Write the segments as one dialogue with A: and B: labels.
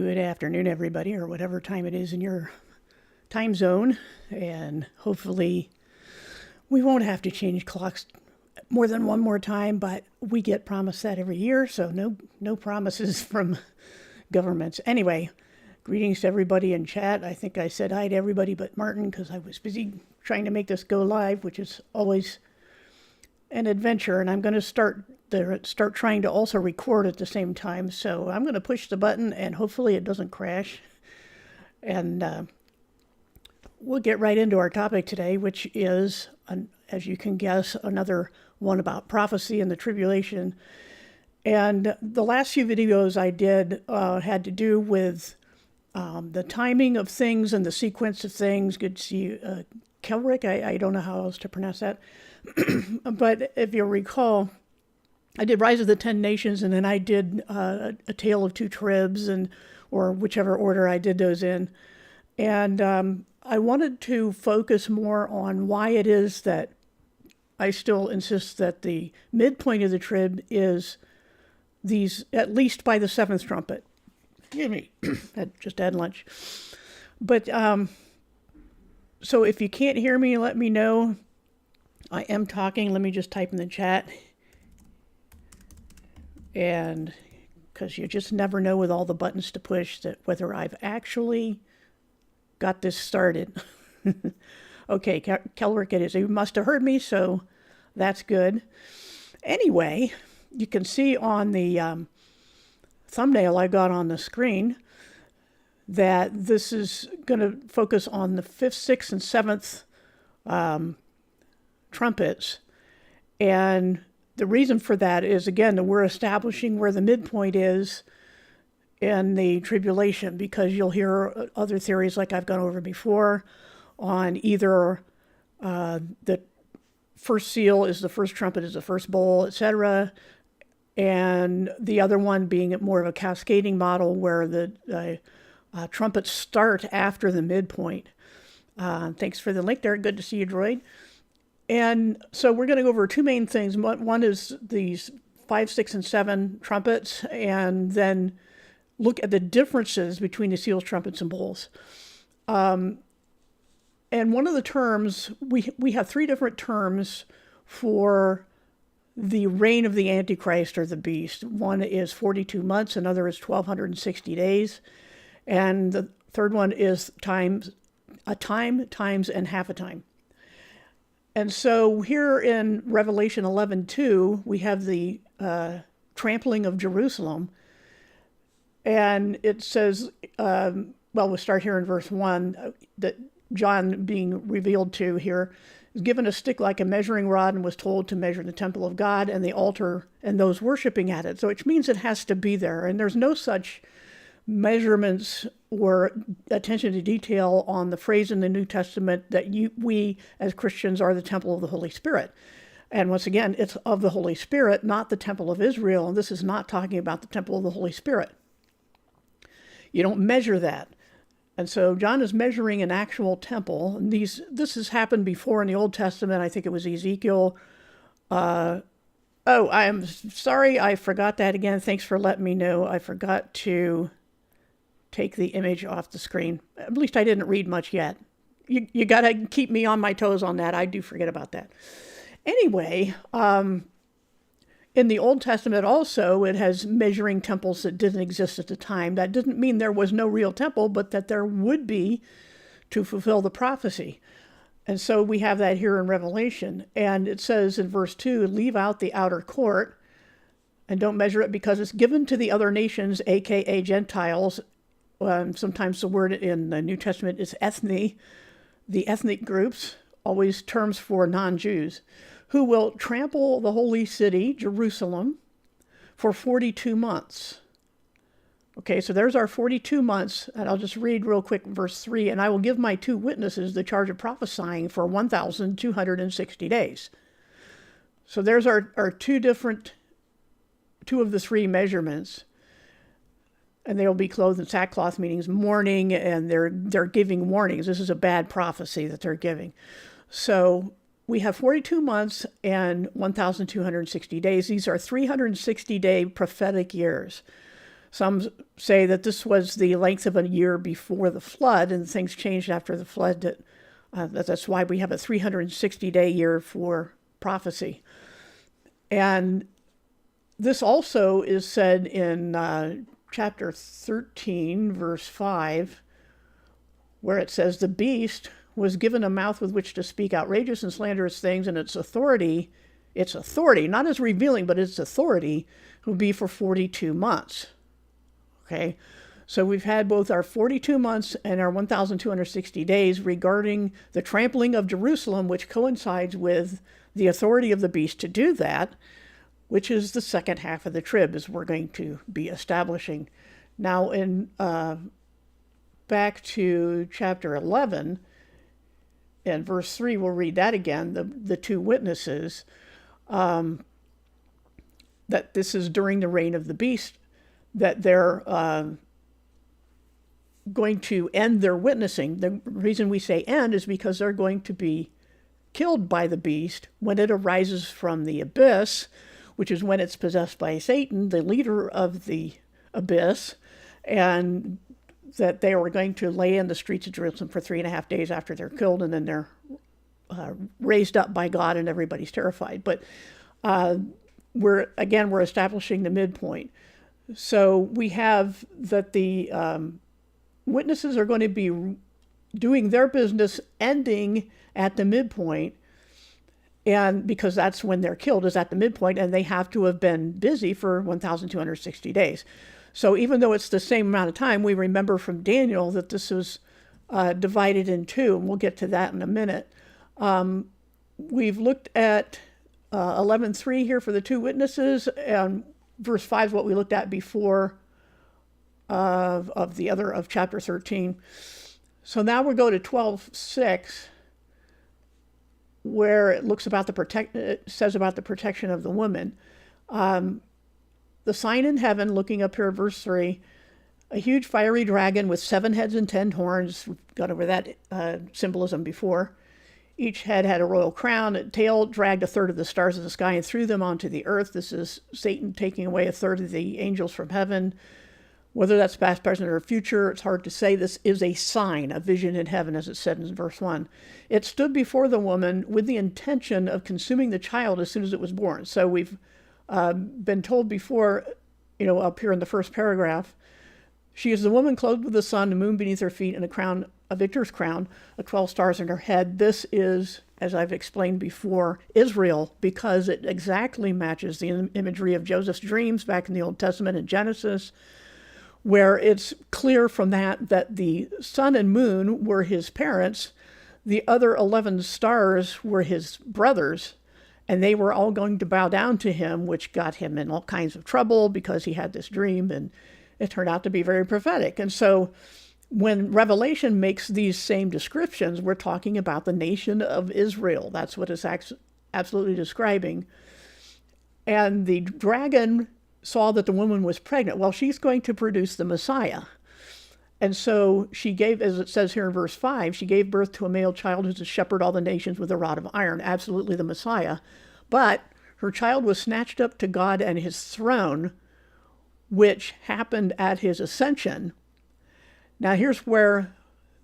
A: Good afternoon, everybody, or whatever time it is in your time zone. And hopefully, we won't have to change clocks more than one more time, but we get promised that every year, so no promises from governments. Anyway, greetings to everybody in chat. I think I said hi to everybody but Martin because I was busy trying to make this go live, which is always an adventure, and I'm going to start trying to also record at the same time. So I'm going to push the button, and hopefully it doesn't crash. And we'll get right into our topic today, which is, as you can guess, another one about prophecy and the tribulation. And the last few videos I did had to do with the timing of things and the sequence of things. Good to see you, Kelrick. I don't know how else to pronounce that. But if you'll recall, I did Rise of the 10 Nations, and then I did A Tale of Two Tribs, or whichever order I did those in. And I wanted to focus more on why it is that I still insist that the midpoint of the trib is these, at least by the seventh trumpet. Excuse me, I just had lunch. But so if you can't hear me, let me know. I am talking. Let me just type in the chat. And because you just never know with all the buttons to push that whether I've actually got this started. Okay, Kelrick it is. You must have heard me, so that's good. Anyway, you can see on the thumbnail I got on the screen that this is going to focus on the 5th, 6th, and 7th trumpets. And the reason for that is, again, that we're establishing where the midpoint is in the tribulation, because you'll hear other theories like I've gone over before on either the first seal is the first trumpet is the first bowl, etc., and the other one being more of a cascading model where the trumpets start after the midpoint. Thanks for the link there. Good to see you, Droid. And so we're going to go over two main things. One is these 5, 6, and 7 trumpets, and then look at the differences between the seals, trumpets, and bowls. And one of the terms, we have 3 different terms for the reign of the Antichrist or the beast. One is 42 months, another is 1,260 days, and the third one is times, and half a time. And so here in Revelation 11:2, we have the trampling of Jerusalem. And it says, we'll start here in verse 1, that John, being revealed to here, is given a stick like a measuring rod and was told to measure the temple of God and the altar and those worshiping at it. So which means it has to be there. And there's no such measurements or attention to detail on the phrase in the New Testament that we as Christians are the temple of the Holy Spirit. And once again, it's of the Holy Spirit, not the temple of Israel. And this is not talking about the temple of the Holy Spirit. You don't measure that. And so John is measuring an actual temple. And this has happened before in the Old Testament. I think it was Ezekiel. I am sorry, I forgot that again. Thanks for letting me know. I forgot to take the image off the screen. At least I didn't read much yet. You got to keep me on my toes on that. I do forget about that. Anyway, in the Old Testament also, it has measuring temples that didn't exist at the time. That didn't mean there was no real temple, but that there would be to fulfill the prophecy. And so we have that here in Revelation. And it says in verse 2, leave out the outer court and don't measure it because it's given to the other nations, aka Gentiles. Sometimes the word in the New Testament is ethne, the ethnic groups, always terms for non-Jews, who will trample the holy city, Jerusalem, for 42 months. Okay, so there's our 42 months, and I'll just read real quick verse 3, and I will give my 2 witnesses the charge of prophesying for 1,260 days. So there's our two of the 3 measurements. And they will be clothed in sackcloth, meaning mourning, and they're giving warnings. This is a bad prophecy that they're giving. So we have 42 months and 1,260 days. These are 360-day prophetic years. Some say that this was the length of a year before the flood, and things changed after the flood. That's why we have a 360-day year for prophecy. And this also is said in chapter 13, verse 5, where it says, the beast was given a mouth with which to speak outrageous and slanderous things, and its authority, not as revealing, but its authority, will be for 42 months. Okay, so we've had both our 42 months and our 1,260 days regarding the trampling of Jerusalem, which coincides with the authority of the beast to do that, which is the second half of the trib, as we're going to be establishing. Now, in back to chapter 11, and verse 3, we'll read that again, the two witnesses, that this is during the reign of the beast, that they're going to end their witnessing. The reason we say end is because they're going to be killed by the beast when it arises from the abyss, which is when it's possessed by Satan, the leader of the abyss, and that they were going to lay in the streets of Jerusalem for 3.5 days after they're killed, and then they're raised up by God, and everybody's terrified. But we're establishing the midpoint. So we have that the witnesses are going to be doing their business ending at the midpoint, and because that's when they're killed, is at the midpoint, and they have to have been busy for 1,260 days. So even though it's the same amount of time, we remember from Daniel that this was divided in two, and we'll get to that in a minute. We've looked at 11:3 here for the two witnesses, and verse 5 is what we looked at before of chapter 13. So now we'll go to 12:6, where it says about the protection of the woman. The sign in heaven, looking up here at verse 3, a huge fiery dragon with 7 heads and 10 horns. We've gone over that symbolism before. Each head had a royal crown. A tail dragged a third of the stars of the sky and threw them onto the earth. This is Satan taking away a third of the angels from heaven. Whether that's past, present, or future, it's hard to say. This is a sign, a vision in heaven, as it said in verse 1. It stood before the woman with the intention of consuming the child as soon as it was born. So we've been told before, up here in the first paragraph, she is the woman clothed with the sun, the moon beneath her feet, and a victor's crown, 12 stars in her head. This is, as I've explained before, Israel, because it exactly matches the imagery of Joseph's dreams back in the Old Testament in Genesis, where it's clear from that the sun and moon were his parents, the other 11 stars were his brothers, and they were all going to bow down to him, which got him in all kinds of trouble because he had this dream, and it turned out to be very prophetic. And so when Revelation makes these same descriptions, we're talking about the nation of Israel. That's what it's absolutely describing. And the dragon saw that the woman was pregnant. Well, she's going to produce the Messiah. And so she gave, as it says here in verse 5, she gave birth to a male child who's to shepherd all the nations with a rod of iron, absolutely the Messiah. But her child was snatched up to God and his throne, which happened at his ascension. Now here's where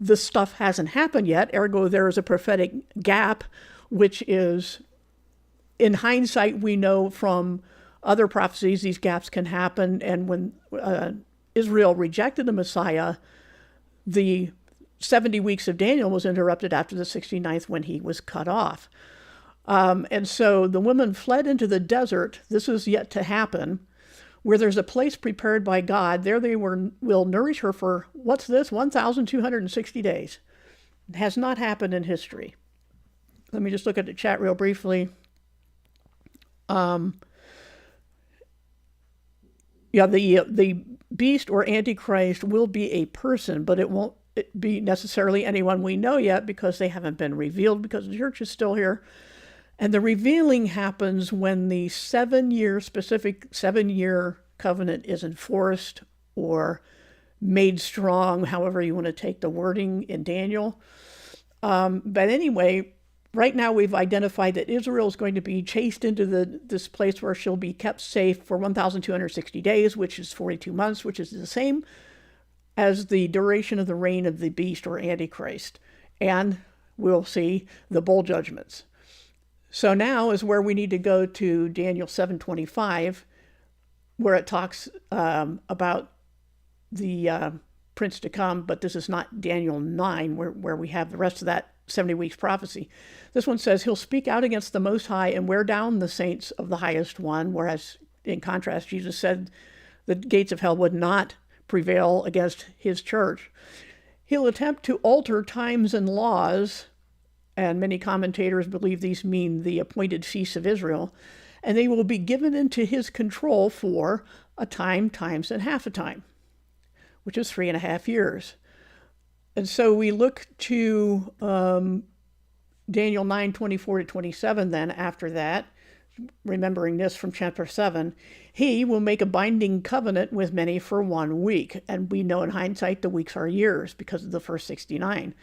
A: this stuff hasn't happened yet, ergo there is a prophetic gap, which is, in hindsight, we know from other prophecies these gaps can happen, and when Israel rejected the Messiah, the 70 weeks of Daniel was interrupted after the 69th when he was cut off. And so the women fled into the desert. This is yet to happen, where there's a place prepared by God. There they will nourish her for, 1,260 days. It has not happened in history. Let me just look at the chat real briefly. The beast or Antichrist will be a person, but it won't be necessarily anyone we know yet because they haven't been revealed, because the church is still here. And the revealing happens when the 7-year covenant is enforced or made strong, however you want to take the wording in Daniel. But anyway, right now we've identified that Israel is going to be chased into this place where she'll be kept safe for 1,260 days, which is 42 months, which is the same as the duration of the reign of the beast or Antichrist. And we'll see the bowl judgments. So now is where we need to go to Daniel 7:25, where it talks about the prince to come, but this is not Daniel 9, where we have the rest of that 70 weeks prophecy. This one says, he'll speak out against the Most High and wear down the saints of the highest one, whereas in contrast, Jesus said the gates of hell would not prevail against his church. He'll attempt to alter times and laws, and many commentators believe these mean the appointed feasts of Israel, and they will be given into his control for a time, times, and half a time, which is 3.5 years. And so we look to Daniel 9:24-27 then after that, remembering this from chapter 7, he will make a binding covenant with many for 1 week. And we know in hindsight the weeks are years because of the first 69.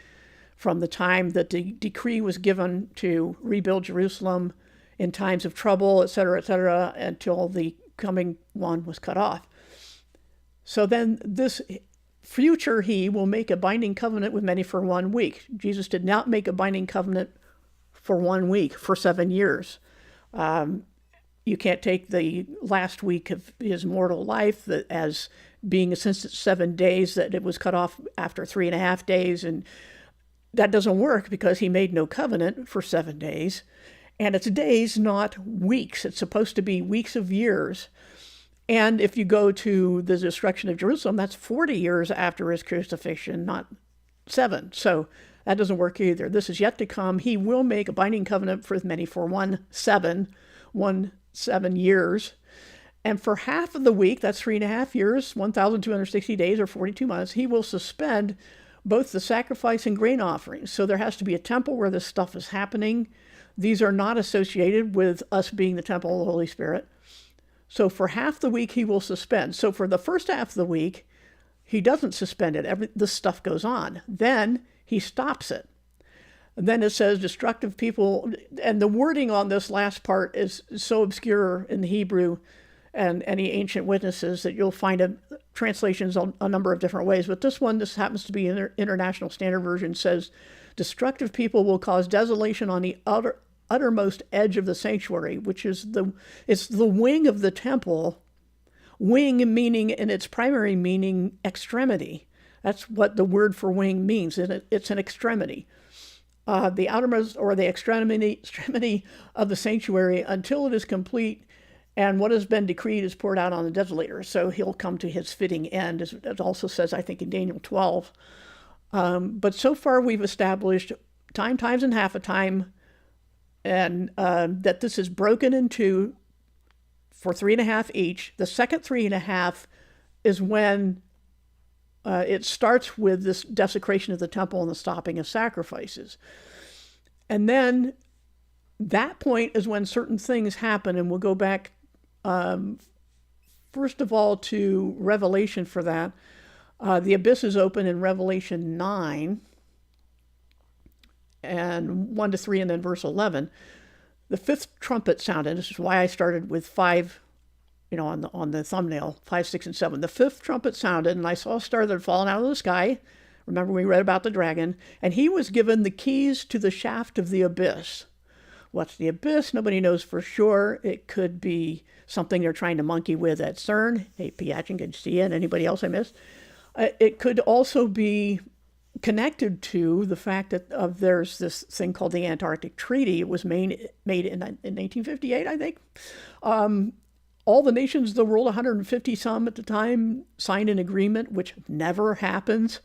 A: From the time that the decree was given to rebuild Jerusalem in times of trouble, etc., until the coming one was cut off. So then this future he will make a binding covenant with many for 1 week. Jesus did not make a binding covenant for 1 week, for 7 years. You can't take the last week of his mortal life as being, since it's 7 days, that it was cut off after 3.5 days, and that doesn't work because he made no covenant for 7 days. And it's days, not weeks. It's supposed to be weeks of years. And if you go to the destruction of Jerusalem, that's 40 years after his crucifixion, not 7. So that doesn't work either. This is yet to come. He will make a binding covenant with many for 1 7 years. And for half of the week, that's 3.5 years, 1,260 days or 42 months, he will suspend both the sacrifice and grain offerings. So there has to be a temple where this stuff is happening. These are not associated with us being the temple of the Holy Spirit. So for half the week, he will suspend. So for the first half of the week, he doesn't suspend it. This stuff goes on. Then he stops it. And then it says destructive people, and the wording on this last part is so obscure in the Hebrew and any ancient witnesses that you'll find translations on a number of different ways. But this one, this happens to be in International Standard Version, says destructive people will cause desolation on the uttermost edge of the sanctuary, which is it's the wing of the temple. Wing meaning, in its primary meaning, extremity. That's what the word for wing means. It's an extremity. The outermost or the extremity of the sanctuary until it is complete, and what has been decreed is poured out on the desolator. So he'll come to his fitting end, as it also says, I think, in Daniel 12. But so far we've established time, times, and half a time, and that this is broken into for 3.5 each. The second 3.5 is when it starts with this desecration of the temple and the stopping of sacrifices. And then that point is when certain things happen, and we'll go back first of all to Revelation for that. The abyss is open in Revelation 9 and 1-3, and then verse 11. The fifth trumpet sounded. This is why I started with 5, on the thumbnail, 5, 6, and 7. The fifth trumpet sounded, and I saw a star that had fallen out of the sky. Remember, we read about the dragon. And he was given the keys to the shaft of the abyss. What's the abyss? Nobody knows for sure. It could be something they're trying to monkey with at CERN. Hey, Piachin, good to see you, and anybody else I missed. It could also be connected to the fact that there's this thing called the Antarctic Treaty. It was made in 1958, I think. All the nations of the world, 150 some at the time, signed an agreement, which never happens,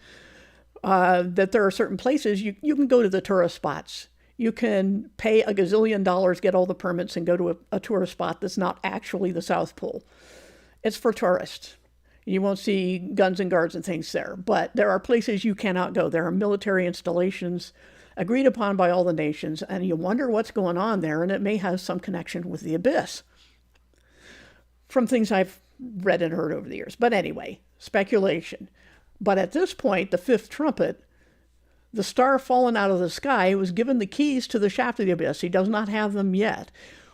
A: that there are certain places you can go to the tourist spots. You can pay $1 gazillion, get all the permits, and go to a tourist spot that's not actually the South Pole. It's for tourists. You won't see guns and guards and things there, but there are places you cannot go. There are military installations agreed upon by all the nations, and you wonder what's going on there, and it may have some connection with the abyss from things I've read and heard over the years. But anyway, speculation. But at this point, the fifth trumpet, the star fallen out of the sky was given the keys to the shaft of the abyss. He does not have them yet.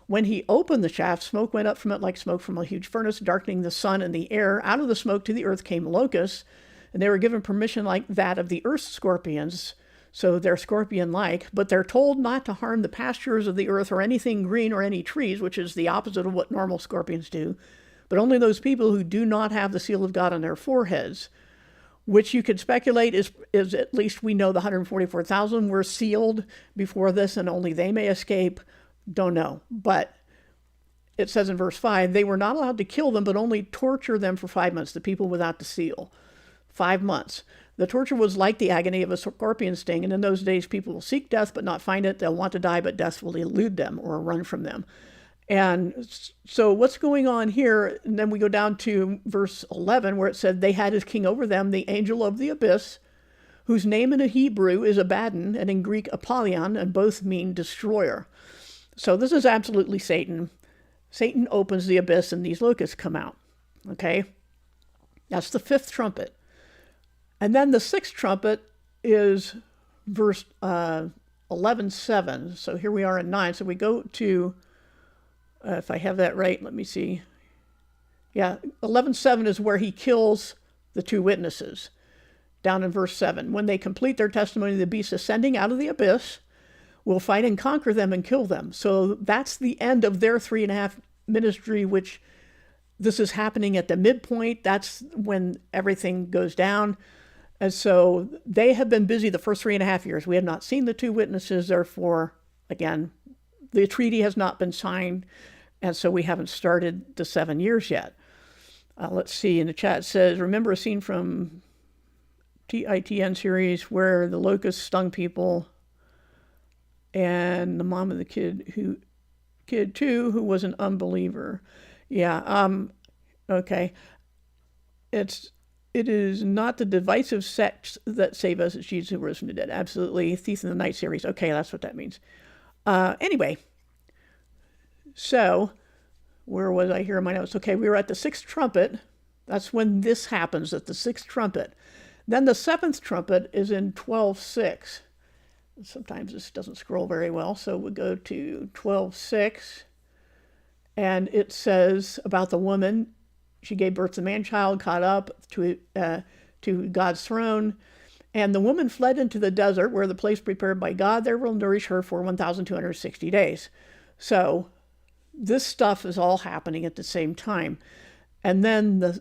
A: When he opened the shaft, smoke went up from it like smoke from a huge furnace, darkening the sun and the air. Out of the smoke to the earth came locusts, and they were given permission like that of the earth's scorpions, so they're scorpion-like, but they're told not to harm the pastures of the earth or anything green or any trees, which is the opposite of what normal scorpions do, but only those people who do not have the seal of God on their foreheads, which you could speculate is at least we know the 144,000 were sealed before this and only they may escape. Don't know. But it says in verse 5, they were not allowed to kill them, but only torture them for 5 months, the people without the seal. 5 months. The torture was like the agony of a scorpion sting, and in those days people will seek death but not find it. They'll want to die, but death will elude them or run from them. And so what's going on here? And then we go down to verse 11 where it said they had as king over them the angel of the abyss, whose name in Hebrew is Abaddon and in Greek Apollyon, and both mean destroyer. So this is absolutely Satan. Satan opens the abyss and these locusts come out. Okay? That's the fifth trumpet. And then the sixth trumpet is verse 11:7. So here we are in 9. So we go to, if I have that right, let me see. Yeah, 11:7 is where he kills the two witnesses. Down in verse 7. When they complete their testimony, the beast ascending out of the abyss will fight and conquer them and kill them. So that's the end of their 3.5 ministry, which this is happening at the midpoint. That's when everything goes down. And so they have been busy the first 3.5 years. We have not seen the two witnesses. Therefore, again, the treaty has not been signed. And so we haven't started the 7 years yet. Let's see, in the chat it says, remember a scene from TITN series where the locusts stung people and the mom of the kid too, who was an unbeliever. Yeah, okay. It is not the divisive sects that save us, it's Jesus who rose from the dead. Absolutely. Thief in the Night series. Okay, that's what that means. Anyway, so where was I here in my notes? Okay, we were at the sixth trumpet. That's when this happens, at the sixth trumpet. Then the seventh trumpet is in 12:6. Sometimes this doesn't scroll very well, so we'll go to 12:6. And it says about the woman, she gave birth to a man-child, caught up to God's throne. And the woman fled into the desert, where the place prepared by God there will nourish her for 1,260 days. So this stuff is all happening at the same time. And then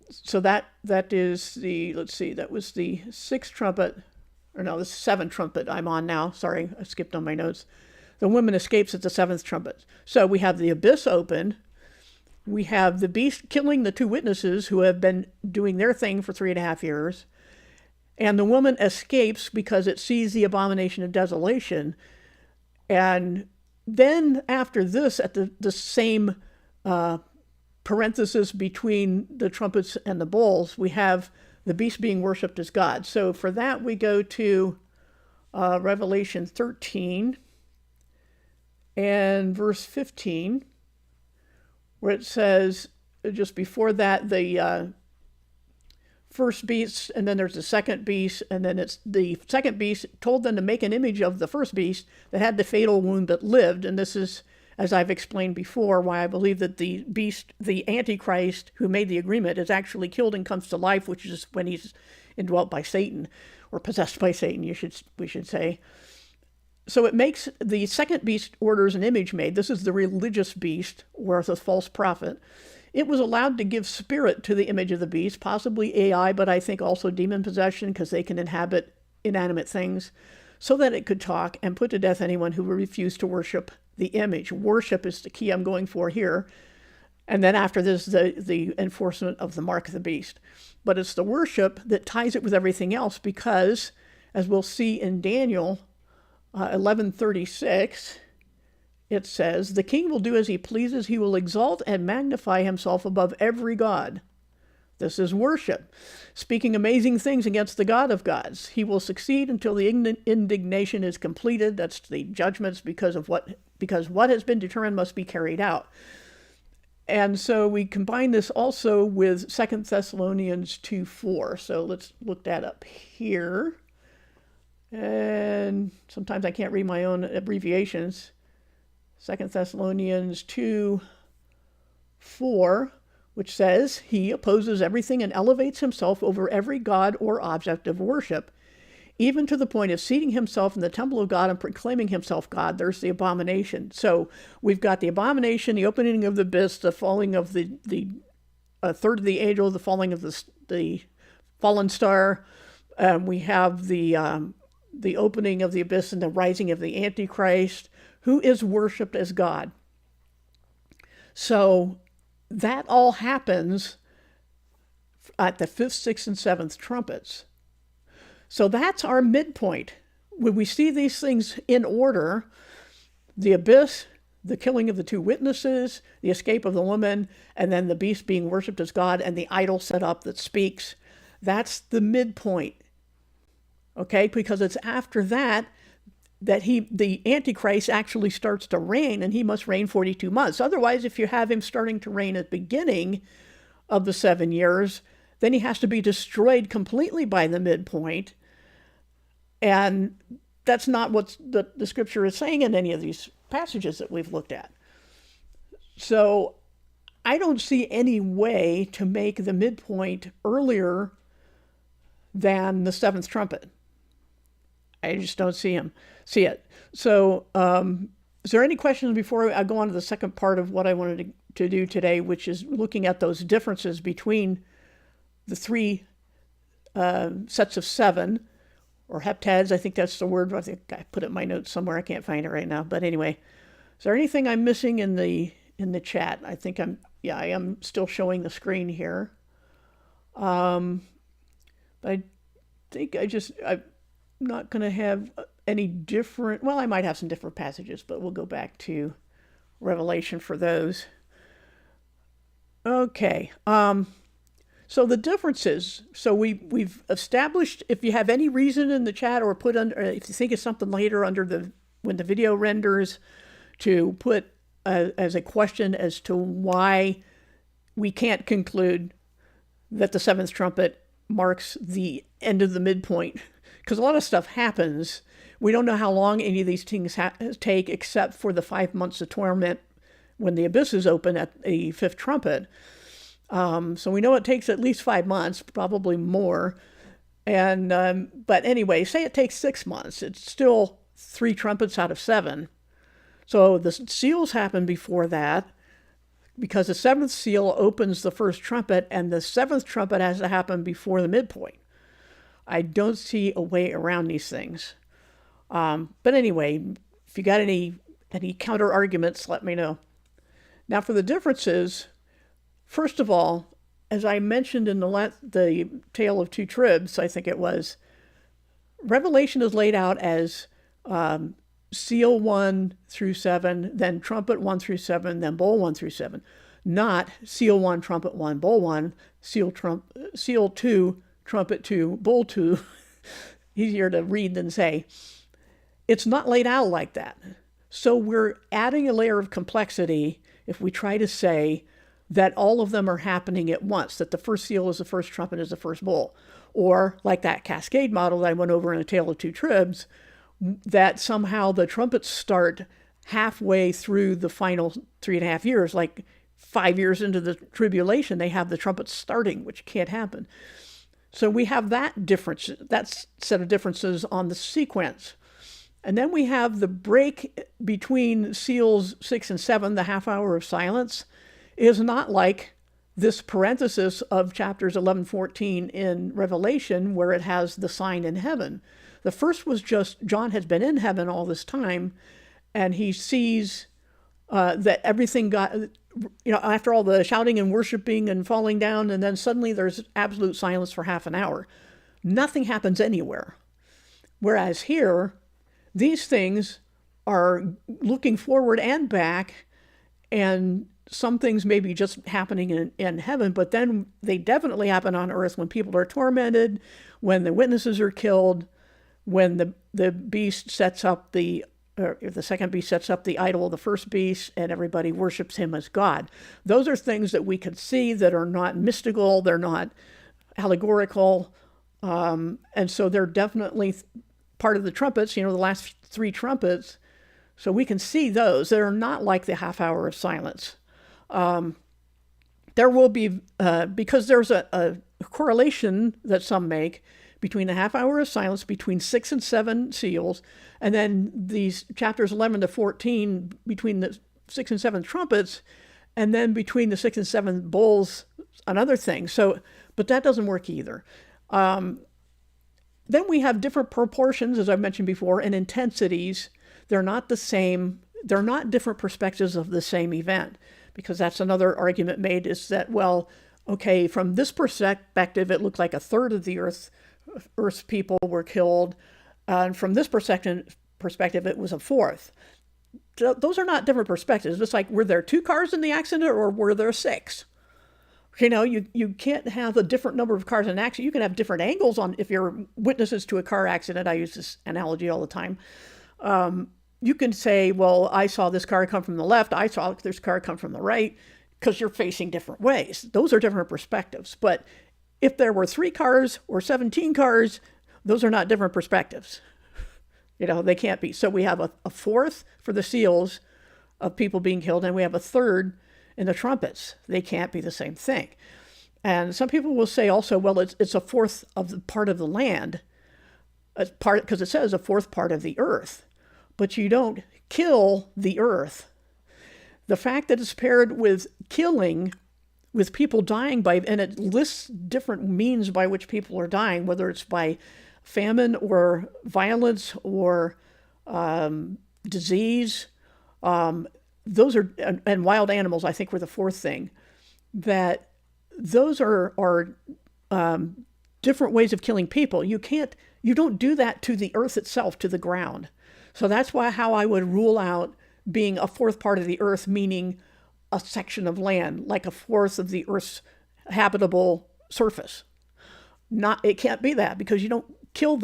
A: so that is the, let's see, that was the sixth trumpet, or no, the seventh trumpet I'm on now. Sorry, I skipped on my notes. The woman escapes at the seventh trumpet. So we have the abyss open. We have the beast killing the two witnesses who have been doing their thing for 3.5 years. And the woman escapes because it sees the abomination of desolation. And then after this, at the same parenthesis between the trumpets and the bowls, we have the beast being worshipped as God. So for that, we go to Revelation 13 and verse 15, where it says, just before that, the first beast, and then there's the second beast, and then it's the second beast told them to make an image of the first beast that had the fatal wound but lived. And this is, as I've explained before, why I believe that the beast, the Antichrist who made the agreement, is actually killed and comes to life, which is when he's indwelt by Satan, or possessed by Satan, we should say. So it makes the second beast orders an image made. This is the religious beast, or the false prophet. It was allowed to give spirit to the image of the beast, possibly AI, but I think also demon possession, because they can inhabit inanimate things, so that it could talk and put to death anyone who refused to worship the image. Worship is the key I'm going for here. And then after this, the enforcement of the mark of the beast. But it's the worship that ties it with everything else, because, as we'll see in Daniel 11:36, it says, the king will do as he pleases. He will exalt and magnify himself above every god. This is worship, speaking amazing things against the God of gods. He will succeed until the indignation is completed. That's the judgments, because what has been determined must be carried out. And so we combine this also with 2 Thessalonians 2:4. So let's look that up here. And sometimes I can't read my own abbreviations. 2 Thessalonians 2:4, which says, he opposes everything and elevates himself over every god or object of worship, even to the point of seating himself in the temple of God and proclaiming himself God. There's the abomination. So we've got the abomination, the opening of the abyss, the falling of the third of the angel, the falling of the fallen star. We have the opening of the abyss and the rising of the Antichrist, who is worshipped as God. So that all happens at the 5th, 6th, and 7th trumpets. So that's our midpoint. When we see these things in order, the abyss, the killing of the two witnesses, the escape of the woman, and then the beast being worshipped as God, and the idol set up that speaks, that's the midpoint. Okay, because it's after that the Antichrist actually starts to reign, and he must reign 42 months. Otherwise, if you have him starting to reign at the beginning of the 7 years, then he has to be destroyed completely by the midpoint. And that's not what the scripture is saying in any of these passages that we've looked at. So I don't see any way to make the midpoint earlier than the 7th trumpet. I just don't see it. So is there any questions before I go on to the second part of what I wanted to do today, which is looking at those differences between the three sets of 7, or heptads? I think that's the word. I think I put it in my notes somewhere. I can't find it right now. But anyway, is there anything I'm missing in the chat? I think I am still showing the screen here. But I think I'm not going to have any different, well, I might have some different passages, but we'll go back to Revelation for those. Okay. So the differences, so we've established, if you have any reason in the chat, or put under, if you think of something later when the video renders, to put as a question as to why we can't conclude that the 7th trumpet marks the end of the midpoint, because a lot of stuff happens. We don't know how long any of these things take, except for the 5 months of torment when the abyss is open at the 5th trumpet. So we know it takes at least 5 months, probably more. And but anyway, say it takes 6 months. It's still 3 trumpets out of 7. So the seals happen before that, because the 7th seal opens the 1st trumpet, and the 7th trumpet has to happen before the midpoint. I don't see a way around these things. But anyway, if you got any counter arguments, let me know. Now for the differences, first of all, as I mentioned in the Tale of Two Tribs, I think it was, Revelation is laid out as seal 1 through 7, then trumpet 1 through 7, then bowl 1 through 7. Not seal 1, trumpet 1, bowl 1, seal 2, trumpet 2, bowl 2. Easier to read than say. It's not laid out like that. So we're adding a layer of complexity if we try to say that all of them are happening at once, that the first seal is the first trumpet is the first bowl. Or like that cascade model that I went over in A Tale of Two Tribs, that somehow the trumpets start halfway through the final 3.5 years, like 5 years into the tribulation, they have the trumpets starting, which can't happen. So we have that difference, that set of differences on the sequence. And then we have the break between seals 6 and 7, the half hour of silence, is not like this parenthesis of chapters 11, 14 in Revelation, where it has the sign in heaven. The first was just John has been in heaven all this time, and he sees that everything got, after all the shouting and worshiping and falling down, and then suddenly there's absolute silence for half an hour. Nothing happens anywhere. Whereas here, these things are looking forward and back, and some things may be just happening in heaven, but then they definitely happen on earth when people are tormented, when the witnesses are killed, when the beast sets up the second beast sets up the idol of the first beast, and everybody worships him as God. Those are things that we can see that are not mystical, they're not allegorical, and so they're definitely part of the trumpets, the last three trumpets. So we can see those. They're not like the half hour of silence. There will be, because there's a correlation that some make between the half hour of silence, between 6 and 7 seals, and then these chapters 11 to 14 between the 6 and 7 trumpets, and then between the 6 and 7 bowls, another thing. So, but that doesn't work either. Then we have different proportions, as I mentioned before, and intensities. They're not the same. They're not different perspectives of the same event, because that's another argument made, is that, well, okay, from this perspective, it looked like a third of the Earth's people were killed. And from this perspective, it was a fourth. Those are not different perspectives. It's like, were there 2 cars in the accident or were there 6? You can't have a different number of cars in an accident. You can have different angles on, if you're witnesses to a car accident. I use this analogy all the time. You can say, well, I saw this car come from the left. I saw this car come from the right, because you're facing different ways. Those are different perspectives. But if there were 3 cars or 17 cars, those are not different perspectives. They can't be. So we have a fourth for the seals of people being killed, and we have a third in the trumpets. They can't be the same thing. And some people will say also, well, it's a fourth of the part of the land, because it says a fourth part of the earth. But you don't kill the earth. The fact that it's paired with killing, with people dying by, and it lists different means by which people are dying, whether it's by famine or violence or disease. Those are, and wild animals, I think, were the fourth thing. That those are different ways of killing people. You don't do that to the earth itself, to the ground. So that's how I would rule out being a fourth part of the earth, meaning a section of land, like a fourth of the earth's habitable surface. It can't be that, because you don't kill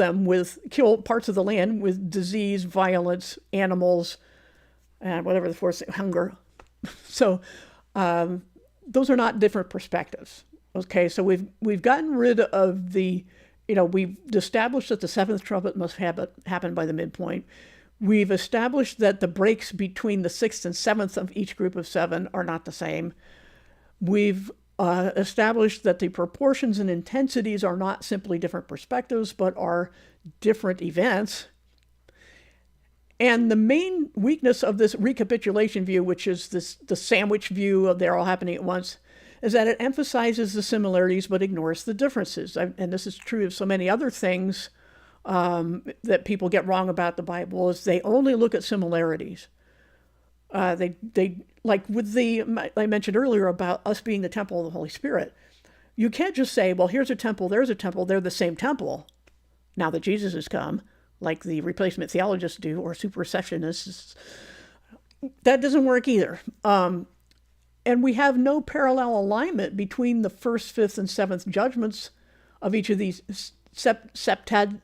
A: parts of the land with disease, violence, animals, and whatever the fourth, hunger. So those are not different perspectives. Okay, so we've gotten rid of we've established that the 7th trumpet must happen by the midpoint. We've established that the breaks between the 6th and 7th of each group of 7 are not the same. We've established that the proportions and intensities are not simply different perspectives, but are different events. And the main weakness of this recapitulation view, which is the sandwich view of they're all happening at once, is that it emphasizes the similarities but ignores the differences. And this is true of so many other things that people get wrong about the Bible, is they only look at similarities. They like with I mentioned earlier about us being the temple of the Holy Spirit. You can't just say, well, here's a temple, there's a temple, they're the same temple now that Jesus has come, like the replacement theologists do, or supersessionists. That doesn't work either. And we have no parallel alignment between the 1st, 5th, and 7th judgments of each of these septets,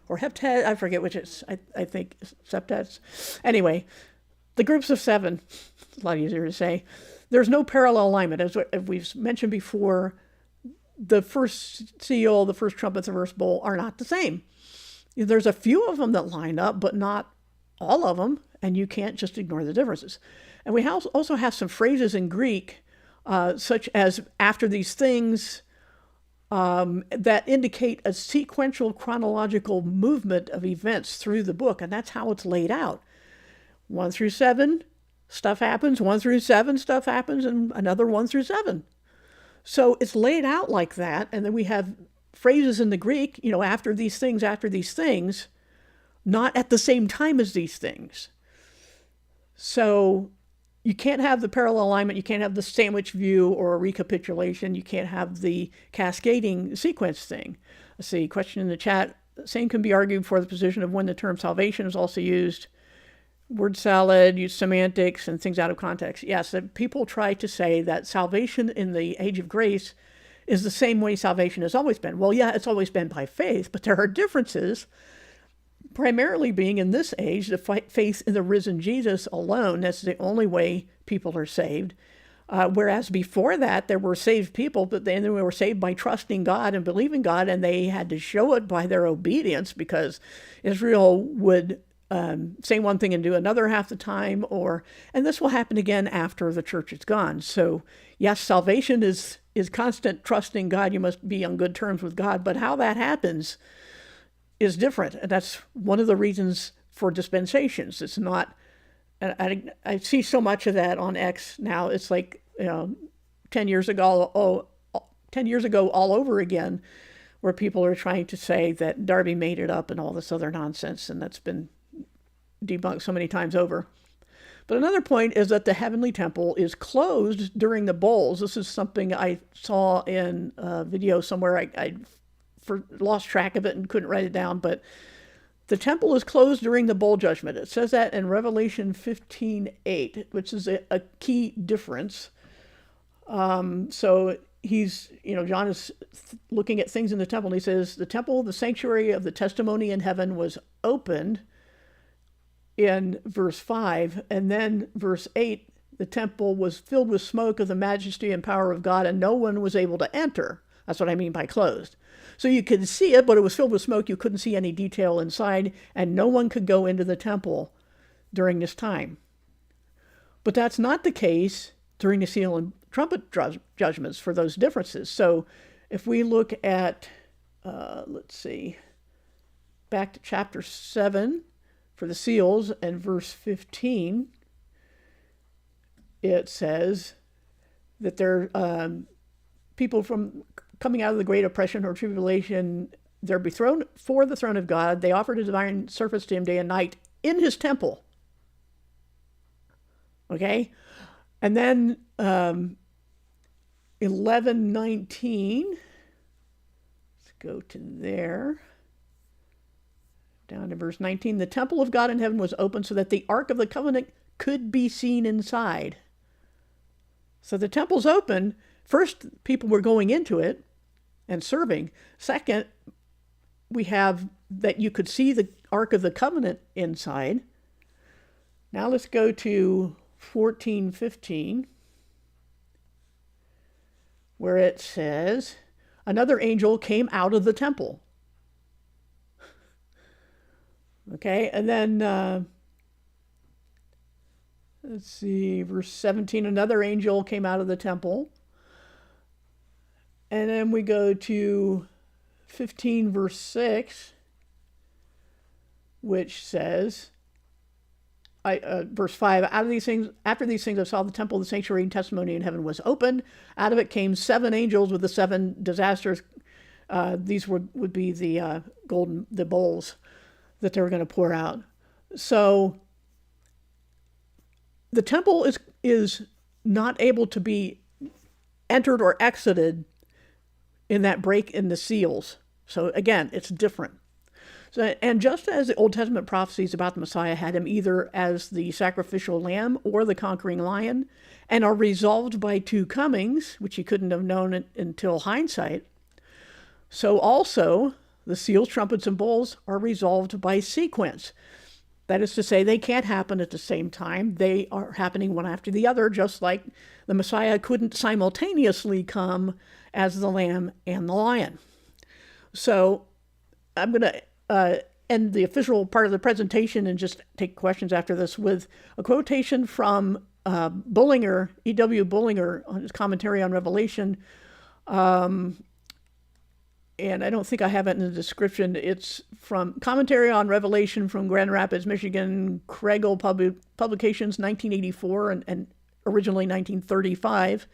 A: or heptad, I forget which is, I think septets. Anyway, the groups of 7, a lot easier to say. There's no parallel alignment. As we've mentioned before, the first seal, the first trumpet, the first bowl are not the same. There's a few of them that line up, but not all of them, and you can't just ignore the differences. And we also have some phrases in Greek, such as after these things, that indicate a sequential chronological movement of events through the book, and that's how it's laid out. 1 through 7, stuff happens. 1 through 7, stuff happens, and another 1 through 7. So it's laid out like that, and then we have phrases in the Greek, after these things, not at the same time as these things. So you can't have the parallel alignment, you can't have the sandwich view or a recapitulation, you can't have the cascading sequence thing. Let's see, question in the chat. Same can be argued for the position of when the term salvation is also used. Word salad, use semantics and things out of context. Yes, people try to say that salvation in the age of grace is the same way salvation has always been. Well, yeah, it's always been by faith, but there are differences, primarily being in this age, the faith in the risen Jesus alone. That's the only way people are saved. Whereas before that, there were saved people, but they were saved by trusting God and believing God, and they had to show it by their obedience, because Israel would say one thing and do another half the time, and this will happen again after the church is gone. So yes, salvation is constant trusting God. You must be on good terms with God, but how that happens is different, and that's one of the reasons for dispensations. It's not. And I see so much of that on X now. It's like 10 years ago, 10 years ago all over again, where people are trying to say that Darby made it up and all this other nonsense, and that's been debunked so many times over. But another point is that the heavenly temple is closed during the bowls. This is something I saw in a video somewhere. I lost track of it and couldn't write it down, but the temple is closed during the bowl judgment. It says that in Revelation 15:8, which is a key difference. So John is looking at things in the temple, and he says, the temple, the sanctuary of the testimony in heaven, was opened in verse 5. And then verse 8, the temple was filled with smoke of the majesty and power of God, and no one was able to enter. That's what I mean by closed. So you could see it, but it was filled with smoke. You couldn't see any detail inside, and no one could go into the temple during this time. But that's not the case during the seal and trumpet judgments for those differences. So if we look at, back to chapter 7 for the seals and verse 15, it says that there people from coming out of the great oppression or tribulation, they're be thrown for the throne of God. They offer his divine service to him day and night in his temple. Okay? And then 11:19, let's go to there. Down to verse 19, the temple of God in heaven was open so that the Ark of the Covenant could be seen inside. So the temple's open. First, people were going into it and serving. Second, we have that you could see the Ark of the Covenant inside. Now let's go to 14:15, where it says, another angel came out of the temple. Okay, and then let's see, verse 17, another angel came out of the temple. And then we go to 15 verse 6, which says, verse 5, after these things I saw the temple, the sanctuary and testimony in heaven was opened. Out of it came 7 angels with the 7 disasters. These would be the the bowls that they were going to pour out. So the temple is not able to be entered or exited in that break in the seals. So again, it's different. So, and just as the Old Testament prophecies about the Messiah had him either as the sacrificial lamb or the conquering lion, and are resolved by 2 comings, which you couldn't have known until hindsight, so also the seals, trumpets, and bowls are resolved by sequence. That is to say, they can't happen at the same time. They are happening one after the other, just like the Messiah couldn't simultaneously come as the lamb and the lion. So I'm going to end the official part of the presentation and just take questions after this with a quotation from Bullinger, E.W. Bullinger, on his commentary on Revelation. And I don't think I have it in the description. It's from Commentary on Revelation from Grand Rapids, Michigan, Kregel Publications, 1984, and originally 1935,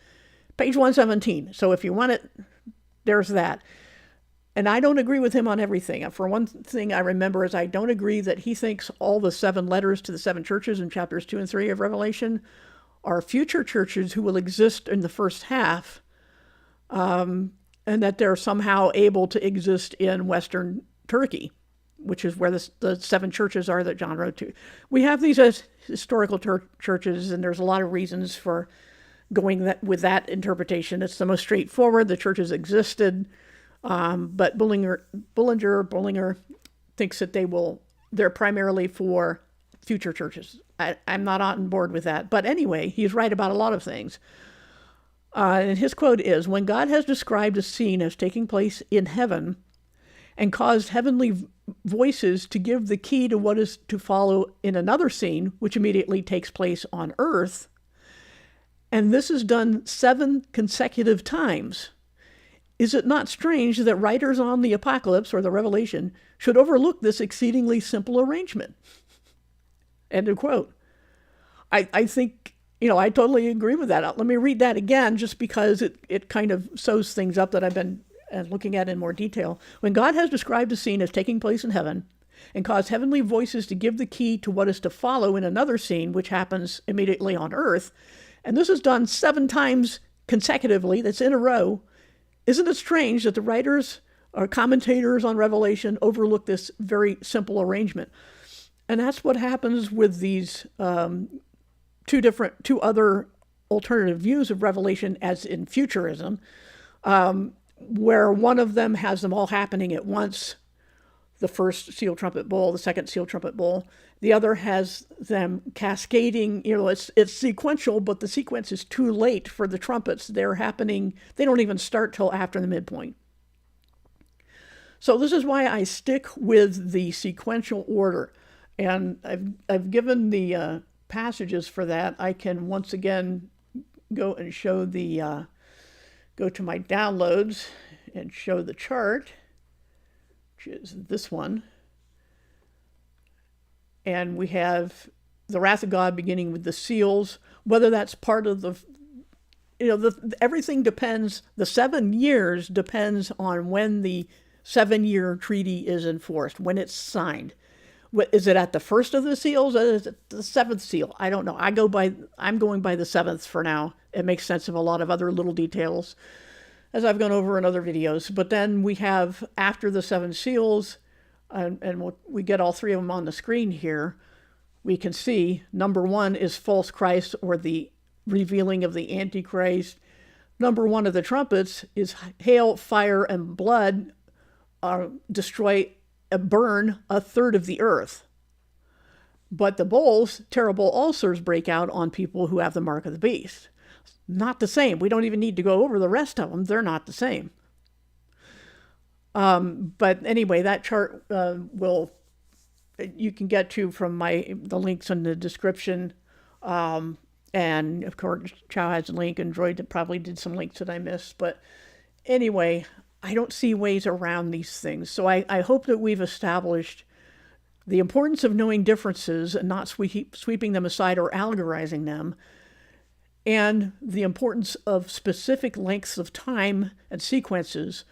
A: page 117. So if you want it, there's that. And I don't agree with him on everything. For one thing I remember is I don't agree that he thinks all the 7 letters to the 7 churches in chapters 2 and 3 of Revelation are future churches who will exist in the first half, and that they're somehow able to exist in Western Turkey, which is where the 7 churches are that John wrote to. We have these as historical churches, and there's a lot of reasons for going with that interpretation. It's the most straightforward. The churches existed, but Bullinger thinks that they're primarily for future churches. I'm not on board with that. But anyway, he's right about a lot of things. And his quote is, "When God has described a scene as taking place in heaven and caused heavenly voices to give the key to what is to follow in another scene, which immediately takes place on earth, and this is done 7 consecutive times, is it not strange that writers on the Apocalypse or the Revelation should overlook this exceedingly simple arrangement?" End of quote. I think, I totally agree with that. Let me read that again just because it kind of sews things up that I've been looking at in more detail. "When God has described a scene as taking place in heaven and caused heavenly voices to give the key to what is to follow in another scene, which happens immediately on earth, and this is done 7 times consecutively, that's in a row, isn't it strange that the writers or commentators on Revelation overlook this very simple arrangement?" And that's what happens with these two other alternative views of Revelation, as in futurism, where one of them has them all happening at once, the first seal trumpet bowl, the second seal trumpet bowl. The other has them cascading, it's sequential, but the sequence is too late for the trumpets. They don't even start till after the midpoint. So this is why I stick with the sequential order. And I've given the passages for that. I can once again go and show go to my downloads and show the chart, which is this one. And we have the wrath of God beginning with the seals, whether that's part of everything depends, the 7 years depends on when the 7-year treaty is enforced, when it's signed. Is it at the first of the seals, or is it the 7th seal? I don't know. I'm going by the 7th for now. It makes sense of a lot of other little details, as I've gone over in other videos. But then we have, after the 7 seals, and we get all 3 of them on the screen here, we can see number 1 is false Christ, or the revealing of the Antichrist. Number 1 of the trumpets is hail, fire, and blood, destroy, burn 1/3 of the earth. But the bowls, terrible ulcers break out on people who have the mark of the beast. Not the same. We don't even need to go over the rest of them. They're not the same. But anyway, that chart you can get to from the links in the description. And of course, Chow has a link, and Droid probably did some links that I missed. But anyway, I don't see ways around these things. So I hope that we've established the importance of knowing differences and not sweeping them aside or allegorizing them, and the importance of specific lengths of time and sequences.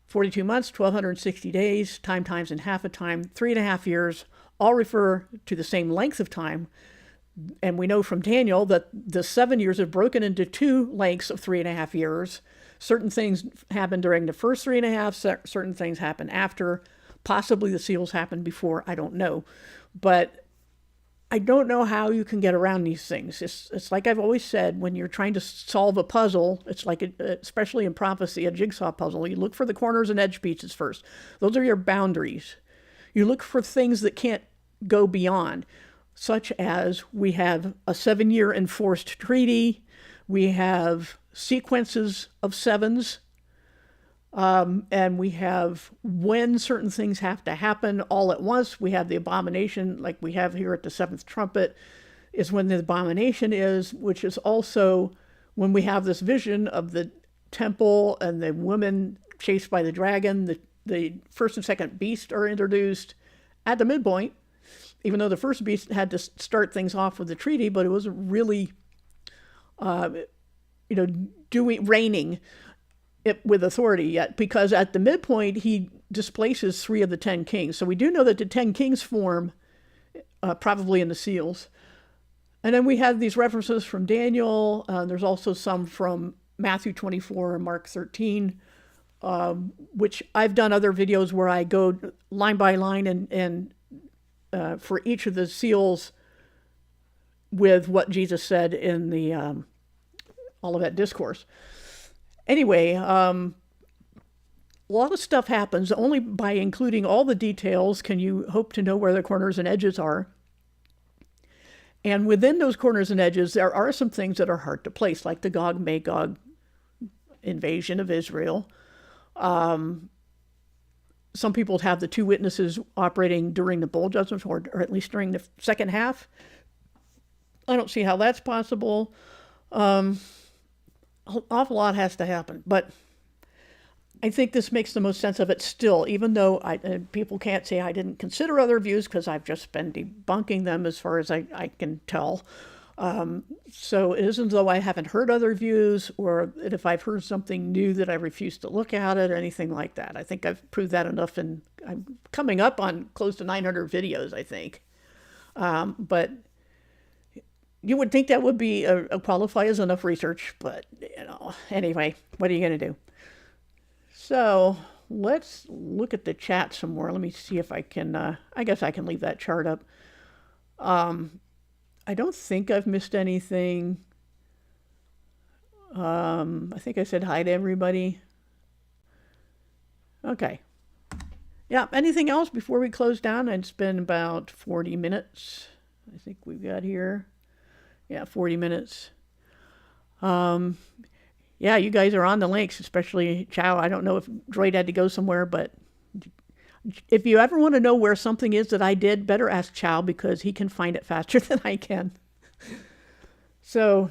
A: 42 months, 1,260 days, time times in half a time, 3.5 years, all refer to the same length of time. And we know from Daniel that the 7 years are broken into 2 lengths of 3.5 years. Certain things happen during the first 3.5, certain things happen after. Possibly the seals happen before, I don't know. But I don't know how you can get around these things. It's like I've always said, when you're trying to solve a puzzle, it's like, especially in prophecy, a jigsaw puzzle, you look for the corners and edge pieces first. Those are your boundaries. You look for things that can't go beyond, such as we have a 7-year enforced treaty, we have sequences of 7s, and we have when certain things have to happen all at once. We have the abomination, like we have here at the 7th trumpet, is when the abomination is, which is also when we have this vision of the temple and the woman chased by the dragon. The first and second beast are introduced at the midpoint, even though the first beast had to start things off with the treaty, but it wasn't really reigning it with authority yet, because at the midpoint he displaces 3 of the 10 kings. So we do know that the 10 kings form probably in the seals. And then we have these references from Daniel. There's also some from Matthew 24 and Mark 13, which I've done other videos where I go line by line and for each of the seals with what Jesus said in the Olivet Discourse. Anyway, a lot of stuff happens. Only by including all the details can you hope to know where the corners and edges are. And within those corners and edges, there are some things that are hard to place, like the Gog-Magog invasion of Israel. Some people have the two witnesses operating during the bowl judgment, or at least during the second half. I don't see how that's possible. An awful lot has to happen, but I think this makes the most sense of it still, even though people can't say I didn't consider other views because I've just been debunking them as far as I can tell. So it isn't as though I haven't heard other views, or that if I've heard something new that I refuse to look at it or anything like that. I think I've proved that enough, and I'm coming up on close to 900 videos, I think. But you would think that would be qualify as enough research, but anyway, what are you going to do? So let's look at the chat some more. Let me see if I can, I guess I can leave that chart up. I don't think I've missed anything. I think I said hi to everybody. Okay. Yeah, anything else before we close down? It's been about 40 minutes. I think we've got here. Yeah, 40 minutes. Yeah, you guys are on the links, especially Chow. I don't know if Droid had to go somewhere, but if you ever want to know where something is that I did, better ask Chow, because he can find it faster than I can. So,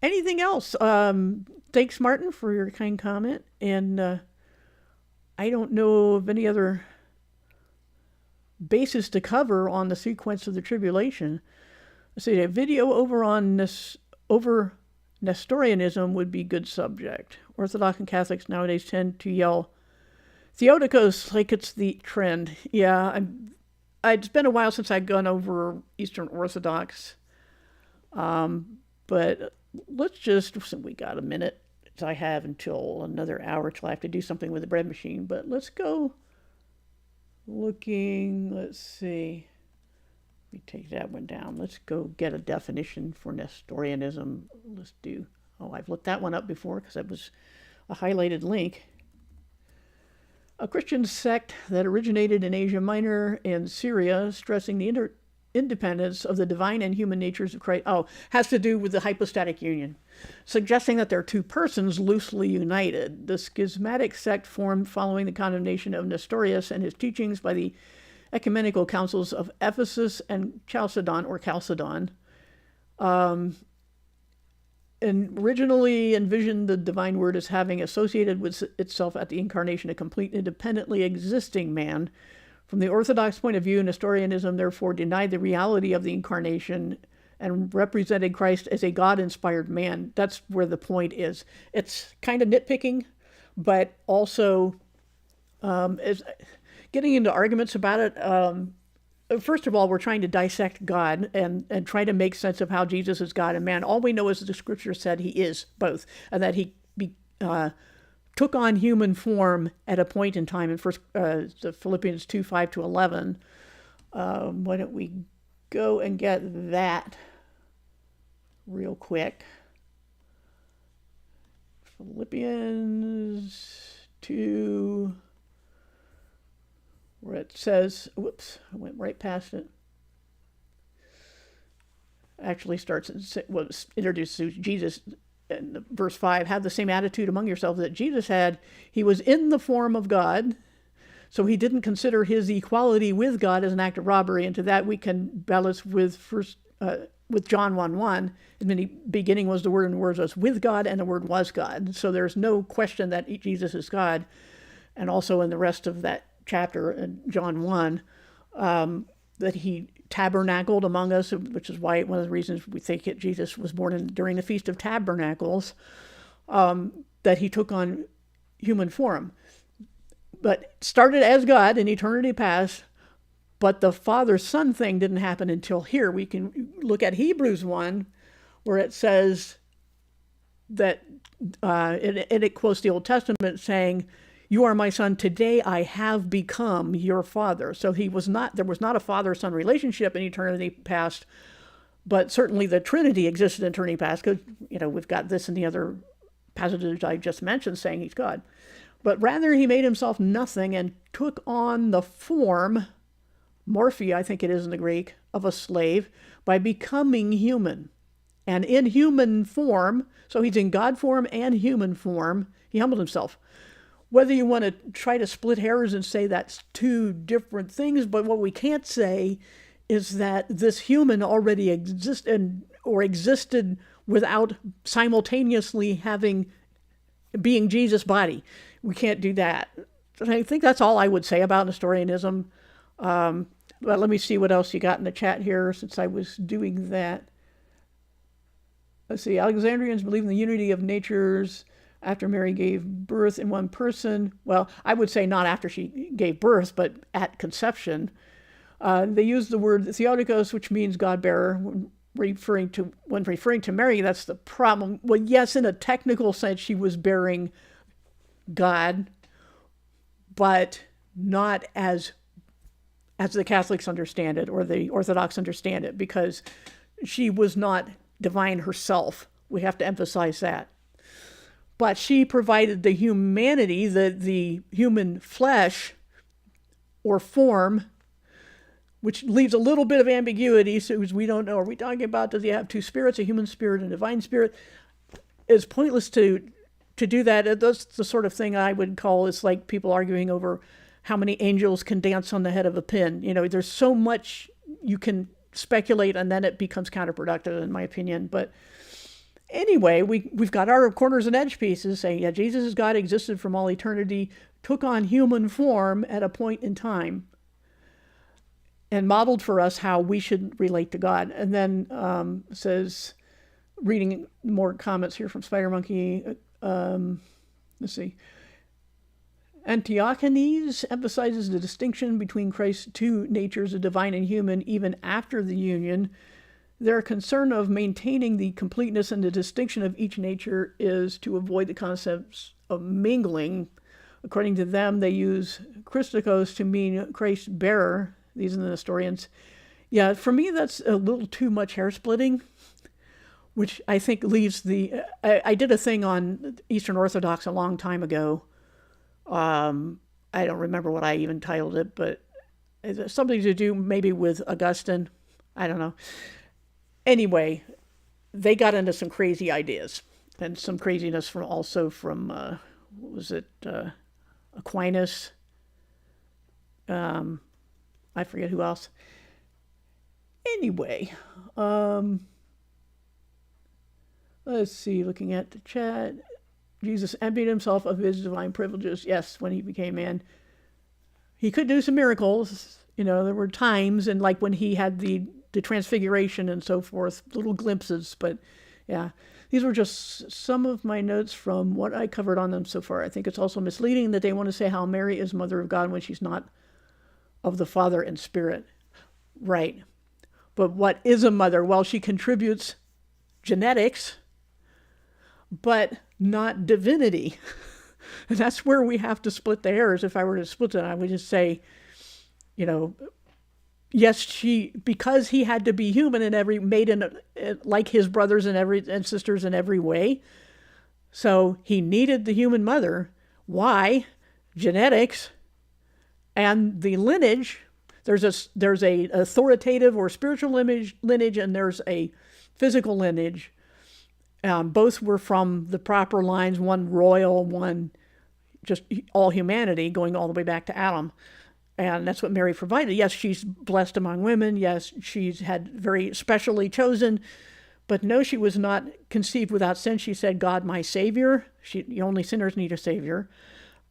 A: anything else? Thanks, Martin, for your kind comment. And I don't know of any other bases to cover on the sequence of the tribulation. Let's see, a video over on Nestorianism would be good subject. Orthodox and Catholics nowadays tend to yell Theotokos like it's the trend. Yeah, it's been a while since I've gone over Eastern Orthodox. But let's just, we got a minute. I have until another hour till I have to do something with the bread machine. But let's go looking, let's see. Let me take that one down. Let's go get a definition for Nestorianism. Let's do, I've looked that one up before because it was a highlighted link. A Christian sect that originated in Asia Minor and Syria, stressing the independence of the divine and human natures of Christ. Has to do with the hypostatic union, suggesting that they're two persons loosely united. The schismatic sect formed following the condemnation of Nestorius and his teachings by the ecumenical councils of Ephesus and Chalcedon, and originally envisioned the divine word as having associated with itself at the incarnation a complete independently existing man. From the Orthodox point of view, Nestorianism therefore denied the reality of the incarnation and represented Christ as a God-inspired man. That's where the point is. It's kind of nitpicking, but also is getting into arguments about it. First of all, we're trying to dissect God and try to make sense of how Jesus is God and man. All we know is that the scripture said he is both, and that he took on human form at a point in time in Philippians 2, 5-11. Why don't we go and get that real quick. Philippians 2, where it says, whoops, I went right past it. Actually introduces Jesus in verse 5, have the same attitude among yourselves that Jesus had. He was in the form of God, so he didn't consider his equality with God as an act of robbery, and to that we can balance with John 1:1. In the beginning was the Word, and the Word was with God, and the Word was God. So there's no question that Jesus is God. And also in the rest of that chapter in John 1, that he tabernacled among us, which is why one of the reasons we think Jesus was born during the Feast of Tabernacles, that he took on human form. But started as God in eternity past, but the Father-Son thing didn't happen until here. We can look at Hebrews 1, where it says that, and it quotes the Old Testament saying, you are my son, today I have become your father. So there was not a father-son relationship in eternity past, but certainly the Trinity existed in eternity past, because, we've got this and the other passages I just mentioned saying he's God. But rather he made himself nothing and took on the form, morphe I think it is in the Greek, of a slave by becoming human. and in human form, so he's in God form and human form, he humbled himself. Whether you want to try to split hairs and say that's two different things, but what we can't say is that this human already existed or existed without simultaneously being Jesus' body. We can't do that. I think that's all I would say about Nestorianism. But let me see what else you got in the chat here since I was doing that. Let's see. Alexandrians believe in the unity of natures after Mary gave birth in one person. Well, I would say not after she gave birth, but at conception. They use the word Theotokos, which means God-bearer, when referring to Mary. That's the problem. Well, yes, in a technical sense, she was bearing God, but not as the Catholics understand it or the Orthodox understand it, because she was not divine herself. We have to emphasize that. But she provided the humanity, the human flesh or form, which leaves a little bit of ambiguity, so we don't know, are we talking about, does he have two spirits, a human spirit and a divine spirit? It's pointless to do that. That's the sort of thing I would call, it's like people arguing over how many angels can dance on the head of a pin. You know, there's so much you can speculate, and then it becomes counterproductive, in my opinion. But anyway, we've got our corners and edge pieces saying, yeah, Jesus is God, existed from all eternity, took on human form at a point in time, and modeled for us how we should relate to God. And then says, reading more comments here from Spider Monkey, let's see. Antiochenes emphasizes the distinction between Christ's two natures, the divine and human, even after the union. Their concern of maintaining the completeness and the distinction of each nature is to avoid the concepts of mingling. According to them, they use Christokos to mean Christ's bearer. These are the Nestorians. Yeah, for me, that's a little too much hair splitting, which I think leaves I did a thing on Eastern Orthodox a long time ago. I don't remember what I even titled it, but it's something to do maybe with Augustine. I don't know. Anyway, they got into some crazy ideas and some craziness from what was it, Aquinas? I forget who else. Anyway, let's see, looking at the chat. Jesus emptied himself of his divine privileges. Yes, when he became man. He could do some miracles. You know, there were times, and like when he had the transfiguration and so forth, little glimpses. But yeah, these were just some of my notes from what I covered on them so far. I think it's also misleading that they want to say how Mary is mother of God when she's not of the Father and Spirit. Right. But what is a mother? Well, she contributes genetics, but not divinity. And that's where we have to split the hairs. If I were to split it, I would just say, you know, yes, because he had to be human and made like his brothers and sisters in every way. So he needed the human mother. Why? Genetics and the lineage. There's a authoritative or spiritual lineage, and there's a physical lineage. Both were from the proper lines, one royal, one just all humanity, going all the way back to Adam. And that's what Mary provided. Yes, she's blessed among women. Yes, she's had very specially chosen. But no, she was not conceived without sin. She said, God, my Savior. Only sinners need a Savior.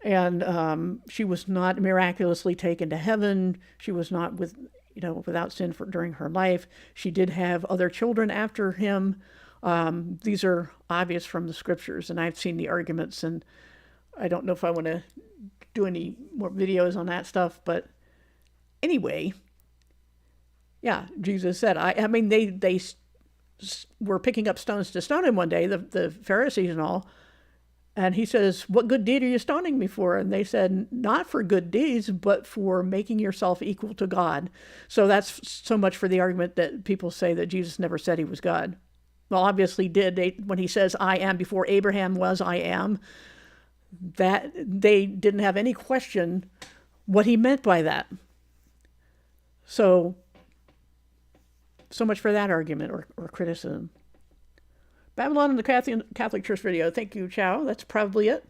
A: And she was not miraculously taken to heaven. She was not without sin during her life. She did have other children after him. These are obvious from the scriptures, and I've seen the arguments, and I don't know if I want to do any more videos on that stuff, but anyway, yeah, Jesus said, I mean, they were picking up stones to stone him one day, the Pharisees and all, and he says, what good deed are you stoning me for? And they said, not for good deeds, but for making yourself equal to God. So that's so much for the argument that people say that Jesus never said he was God. Well, obviously did. When he says, I am before Abraham was, I am, that they didn't have any question what he meant by that. So much for that argument or criticism. Babylon and the Catholic Church video. Thank you, Chow. That's probably it.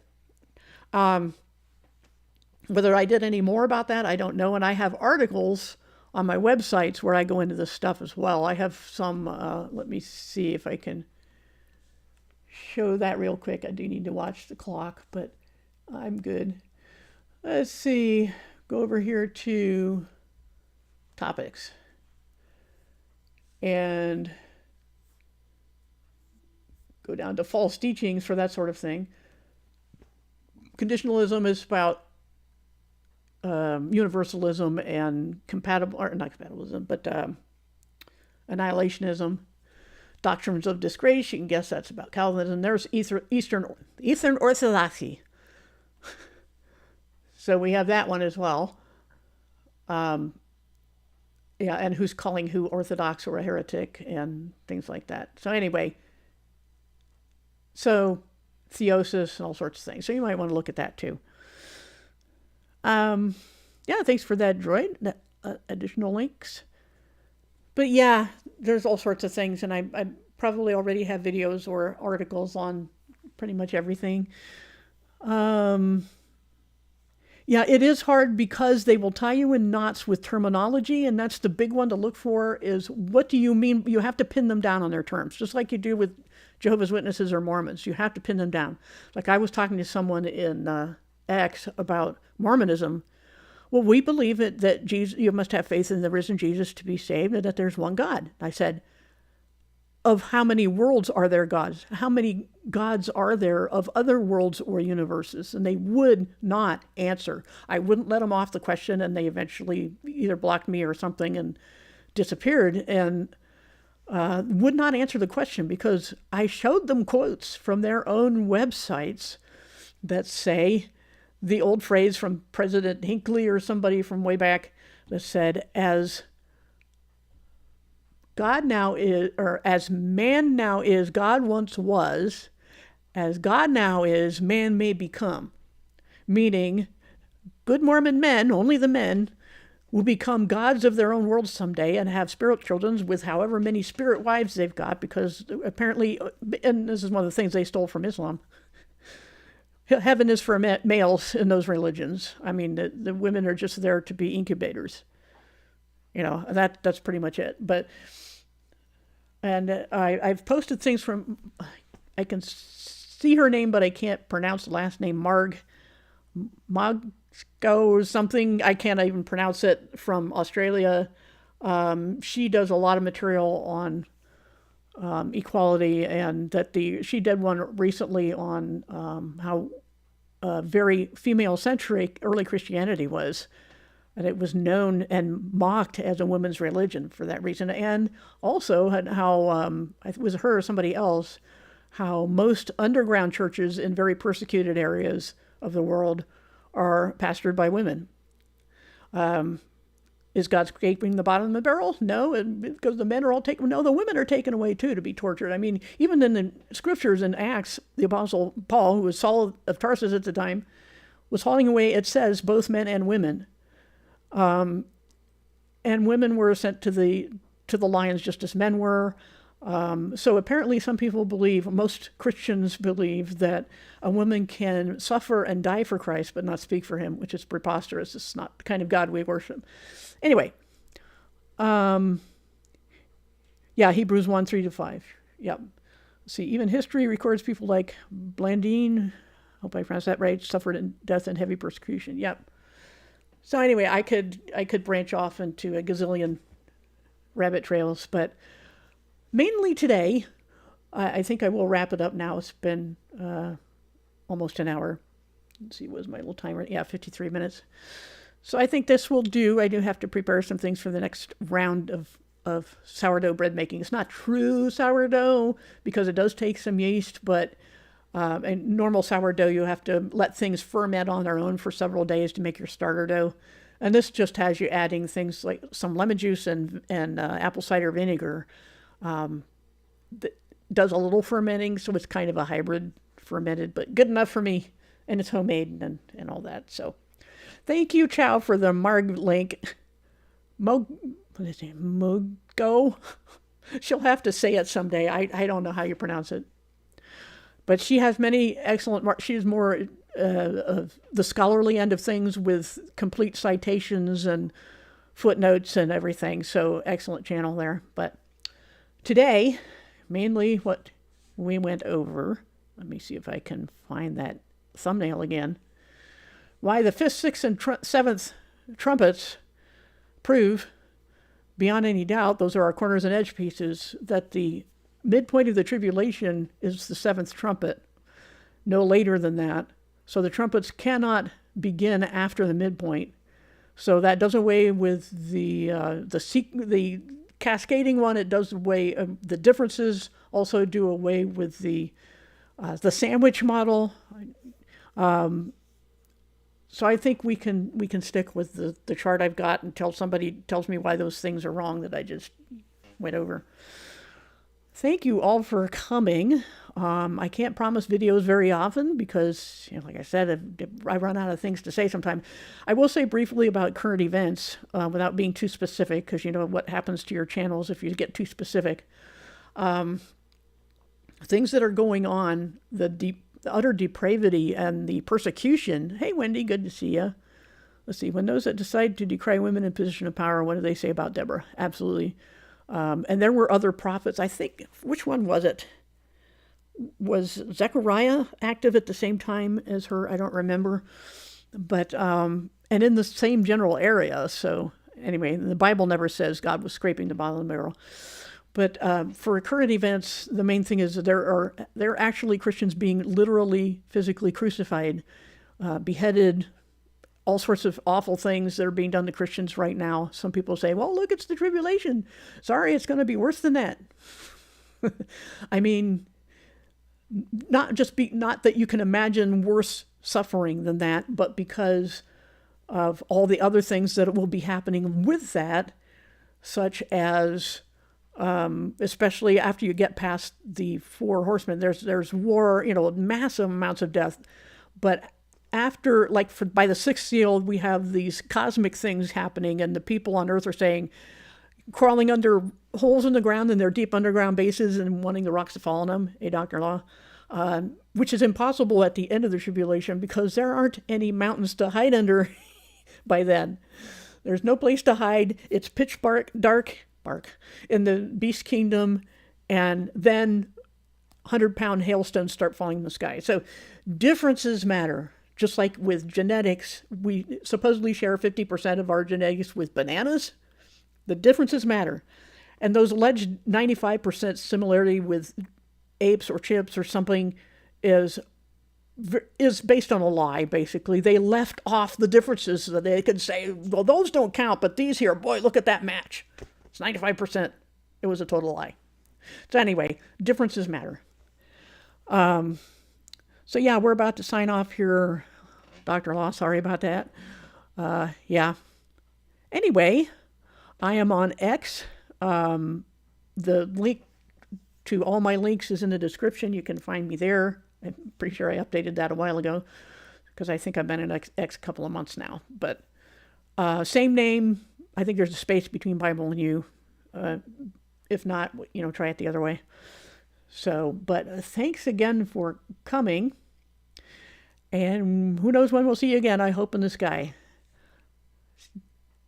A: Whether I did any more about that, I don't know. And I have articles on my websites where I go into this stuff as well. I have some, let me see if I can show that real quick. I do need to watch the clock, but I'm good. Let's see. Go over here to topics. And go down to false teachings for that sort of thing. Conditionalism is about universalism and not compatibilism, but annihilationism. Doctrines of disgrace, you can guess that's about Calvinism. There's Eastern Orthodoxy. So we have that one as well. Yeah, and who's calling who Orthodox or a heretic and things like that. So anyway, so theosis and all sorts of things. So you might want to look at that too. Yeah, thanks for that, Droid. Additional links. But yeah, there's all sorts of things, and I probably already have videos or articles on pretty much everything. Yeah, it is hard because they will tie you in knots with terminology, and that's the big one to look for is what do you mean? You have to pin them down on their terms, just like you do with Jehovah's Witnesses or Mormons. You have to pin them down. Like I was talking to someone in X about Mormonism. Well, we believe that Jesus, you must have faith in the risen Jesus to be saved and that there's one God. I said, of how many worlds are there gods? How many gods are there of other worlds or universes? And they would not answer. I wouldn't let them off the question, and they eventually either blocked me or something and disappeared and would not answer the question because I showed them quotes from their own websites that say the old phrase from President Hinckley or somebody from way back that said, as God now is, or as man now is, God once was, as God now is, man may become. Meaning, good Mormon men, only the men, will become gods of their own world someday and have spirit children with however many spirit wives they've got, because apparently, and this is one of the things they stole from Islam, heaven is for males in those religions. I mean, the women are just there to be incubators. You know, that's pretty much it. But, and I've posted things from, I can see her name, but I can't pronounce the last name, Maggo or something. I can't even pronounce it, from Australia. She does a lot of material on equality, and that she did one recently on how very female-centric early Christianity was. And it was known and mocked as a women's religion for that reason. And also how, it was her or somebody else, how most underground churches in very persecuted areas of the world are pastored by women. Is God scraping the bottom of the barrel? No, because the men are all taken. No, the women are taken away too to be tortured. I mean, even in the scriptures in Acts, the Apostle Paul, who was Saul of Tarsus at the time, was hauling away, it says, both men and women. And women were sent to the lions just as men were. So apparently some people believe, most Christians believe, that a woman can suffer and die for Christ but not speak for him, which is preposterous. It's not the kind of God we worship. Anyway, yeah, Hebrews 1, 3-5. Yep. See, even history records people like Blandine, hope I pronounced that right, suffered in death and heavy persecution. Yep. So anyway, I could branch off into a gazillion rabbit trails, but mainly today, I think I will wrap it up now. It's been almost an hour. Let's see, what was my little timer? Yeah, 53 minutes. So I think this will do. I do have to prepare some things for the next round of sourdough bread making. It's not true sourdough because it does take some yeast, but in normal sourdough, you have to let things ferment on their own for several days to make your starter dough. And this just has you adding things like some lemon juice and apple cider vinegar. That does a little fermenting, so it's kind of a hybrid fermented, but good enough for me. And it's homemade and all that. So thank you, Chow, for the Marg link. What is his name? Mogo? She'll have to say it someday. I don't know how you pronounce it. But she has many excellent she's more the scholarly end of things with complete citations and footnotes and everything. So excellent channel there. But today, mainly what we went over, let me see if I can find that thumbnail again. Why the 5th, 6th, and 7th trumpets prove, beyond any doubt, those are our corners and edge pieces, that the midpoint of the tribulation is the 7th trumpet, no later than that. So the trumpets cannot begin after the midpoint. So that does away with the cascading one. It does away the differences. Also do away with the sandwich model. So I think we can stick with the chart I've got until somebody tells me why those things are wrong that I just went over. Thank you all for coming. I can't promise videos very often because, like I said, I run out of things to say sometimes. I will say briefly about current events without being too specific, because you know what happens to your channels if you get too specific. Things that are going on, the utter depravity and the persecution. Hey, Wendy, good to see you. Let's see. When those that decide to decry women in position of power, what do they say about Deborah? Absolutely. And there were other prophets. I think, which one was it? Was Zechariah active at the same time as her? I don't remember. But, and in the same general area. So anyway, the Bible never says God was scraping the bottom of the barrel. But for current events, the main thing is that there are actually Christians being literally, physically crucified, beheaded, all sorts of awful things that are being done to Christians right now. Some people say, well, look, it's the tribulation. Sorry, it's going to be worse than that. I mean, not that you can imagine worse suffering than that, but because of all the other things that will be happening with that, such as, especially after you get past the 4 horsemen, there's war, massive amounts of death, but after, by the 6th seal, we have these cosmic things happening, and the people on Earth are saying, crawling under holes in the ground in their deep underground bases and wanting the rocks to fall on them, Dr. Law, which is impossible at the end of the tribulation because there aren't any mountains to hide under by then. There's no place to hide. It's pitch dark in the beast kingdom, and then 100-pound hailstones start falling in the sky. So differences matter. Just like with genetics, we supposedly share 50% of our genetics with bananas. The differences matter. And those alleged 95% similarity with apes or chimps or something is based on a lie, basically. They left off the differences so that they could say, well, those don't count, but these here, boy, look at that match. It's 95%. It was a total lie. So anyway, differences matter. So yeah, we're about to sign off here, Dr. Law. Sorry about that. Yeah. Anyway, I am on X. The link to all my links is in the description. You can find me there. I'm pretty sure I updated that a while ago because I think I've been in X a couple of months now. But same name. I think there's a space between Bible and you. If not, try it the other way. So, but thanks again for coming. And who knows when we'll see you again. I hope in the sky.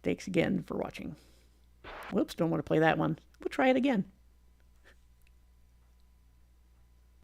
A: Thanks again for watching. Whoops, don't want to play that one. We'll try it again.